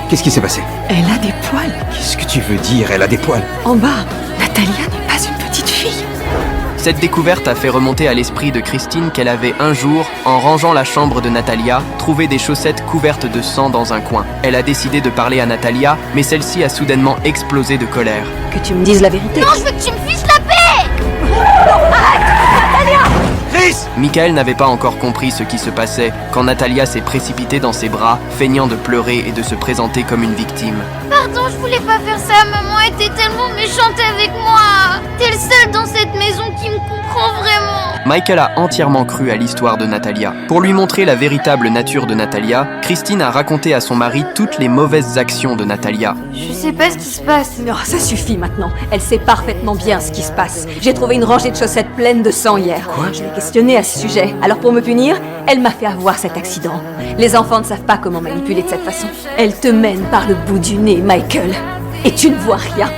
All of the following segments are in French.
Qu'est-ce qui s'est passé? Elle a des poils. Qu'est-ce que tu veux dire, elle a des poils? En bas, Natalia n'est pas une petite fille. Cette découverte a fait remonter à l'esprit de Christine qu'elle avait un jour, en rangeant la chambre de Natalia, trouvé des chaussettes couvertes de sang dans un coin. Elle a décidé de parler à Natalia, mais celle-ci a soudainement explosé de colère. Que tu me dises la vérité. Non, je veux que tu me fiches la paix! Michael n'avait pas encore compris ce qui se passait quand Natalia s'est précipitée dans ses bras, feignant de pleurer et de se présenter comme une victime. Pardon, je voulais pas faire ça, maman était tellement méchante avec moi. T'es le seul dans cette maison qui me comprend vraiment. Michael a entièrement cru à l'histoire de Natalia. Pour lui montrer la véritable nature de Natalia, Christine a raconté à son mari toutes les mauvaises actions de Natalia. Je sais pas ce qui se passe. Non, ça suffit maintenant. Elle sait parfaitement bien ce qui se passe. J'ai trouvé une rangée de chaussettes pleines de sang hier. Quoi? Je l'ai questionnée à ce sujet. Alors pour me punir, elle m'a fait avoir cet accident. Les enfants ne savent pas comment manipuler de cette façon. Elle te mène par le bout du nez, Michael. Et tu ne vois rien.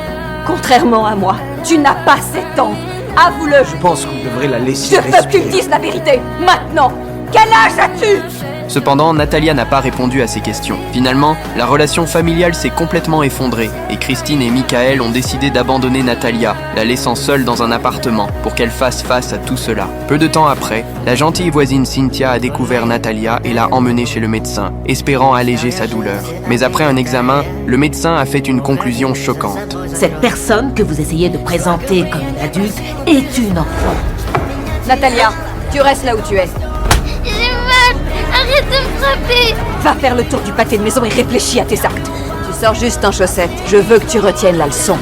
Contrairement à moi, tu n'as pas 7 ans. Avoue-le. Je pense qu'on devrait la laisser Je veux que tu respirer. me dises la vérité. Maintenant. Quel âge as-tu? Cependant, Natalia n'a pas répondu à ces questions. Finalement, la relation familiale s'est complètement effondrée et Christine et Michael ont décidé d'abandonner Natalia, la laissant seule dans un appartement pour qu'elle fasse face à tout cela. Peu de temps après, la gentille voisine Cynthia a découvert Natalia et l'a emmenée chez le médecin, espérant alléger sa douleur. Mais après un examen, le médecin a fait une conclusion choquante. Cette personne que vous essayez de présenter comme une adulte est une enfant. Natalia, tu restes là où tu es. J'ai mal. Arrête de me frapper. Va faire le tour du pâté de maison et réfléchis à tes actes. Tu sors juste en chaussettes. Je veux que tu retiennes la leçon.